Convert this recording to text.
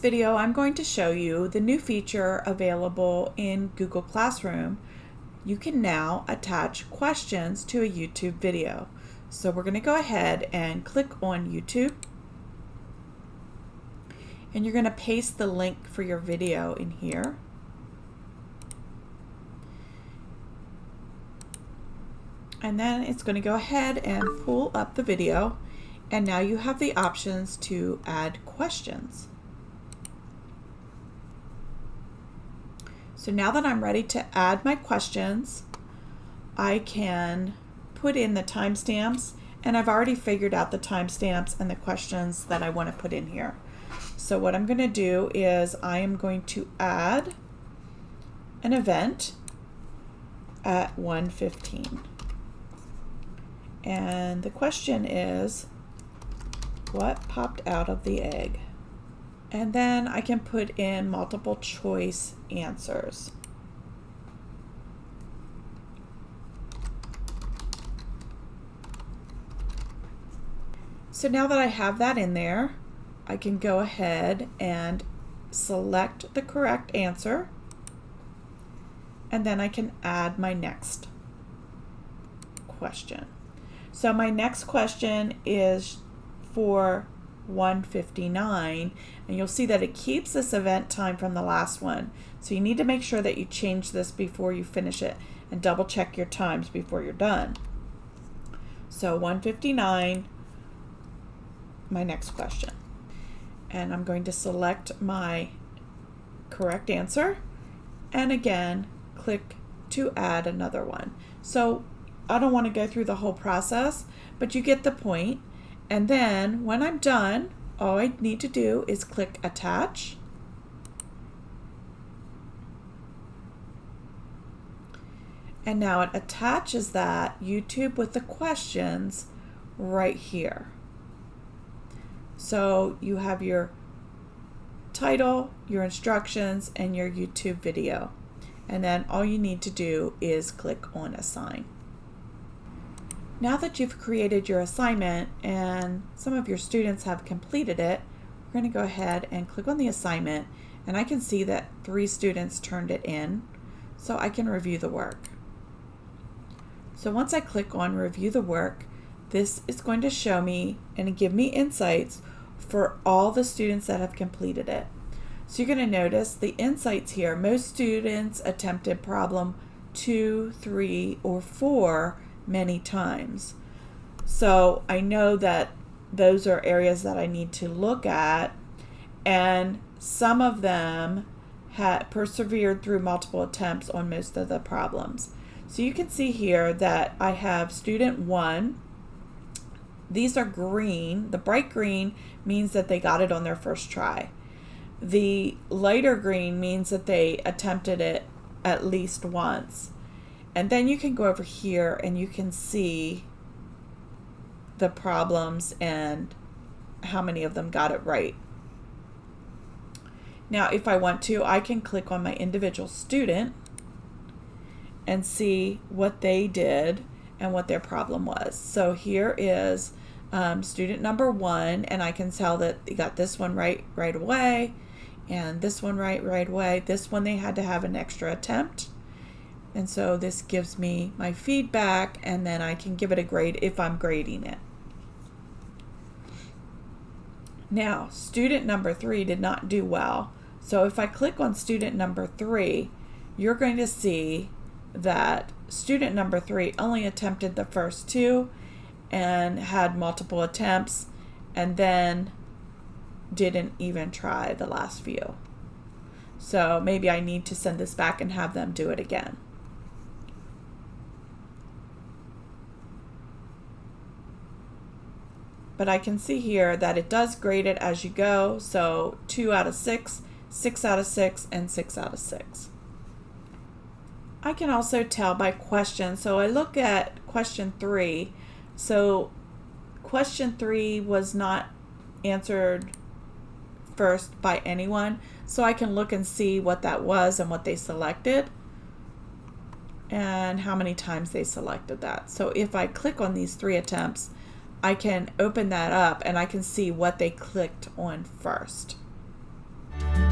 Video, I'm going to show you the new feature available in Google Classroom. You can now attach questions to a YouTube video. So we're going to go ahead and click on YouTube, and you're going to paste the link for your video in here. And then it's going to go ahead and pull up the video, and now you have the options to add questions. So now that I'm ready to add my questions, I can put in the timestamps, and I've already figured out the timestamps and the questions that I want to put in here. So what I'm going to do is I am going to add an event at 1:15. And the question is, what popped out of the egg? And then I can put in multiple choice answers. So now that I have that in there, I can go ahead and select the correct answer, and then I can add my next question. So my next question is for 1:59, and you'll see that it keeps this event time from the last one. So you need to make sure that you change this before you finish it and double check your times before you're done. So 1:59, my next question. And I'm going to select my correct answer, and again click to add another one. So I don't want to go through the whole process, but you get the point. And then when I'm done, all I need to do is click attach. And now it attaches that YouTube with the questions right here. So you have your title, your instructions, and your YouTube video. And then all you need to do is click on assign. Now that you've created your assignment and some of your students have completed it, we're going to go ahead and click on the assignment, and I can see that 3 students turned it in, so I can review the work. So once I click on review the work, this is going to show me and give me insights for all the students that have completed it. So you're going to notice the insights here. Most students attempted problem 2, 3, or 4 many times. So I know that those are areas that I need to look at, and some of them had persevered through multiple attempts on most of the problems. So you can see here that I have student 1. These are green. The bright green means that they got it on their first try. The lighter green means that they attempted it at least once. And then you can go over here and you can see the problems and how many of them got it right. Now, if I want to, I can click on my individual student and see what they did and what their problem was. So here is student number 1, and I can tell that they got this one right away, and this one right away. This one they had to have an extra attempt. And so this gives me my feedback, and then I can give it a grade if I'm grading it. Now, student number 3 did not do well. So if I click on student number 3, you're going to see that student number 3 only attempted the first 2 and had multiple attempts, and then didn't even try the last few. So maybe I need to send this back and have them do it again. But I can see here that it does grade it as you go. So 2 out of 6, 6 out of 6, and 6 out of 6. I can also tell by question. So I look at question 3. So question 3 was not answered first by anyone. So I can look and see what that was and what they selected and how many times they selected that. So if I click on these 3 attempts, I can open that up and I can see what they clicked on first. you.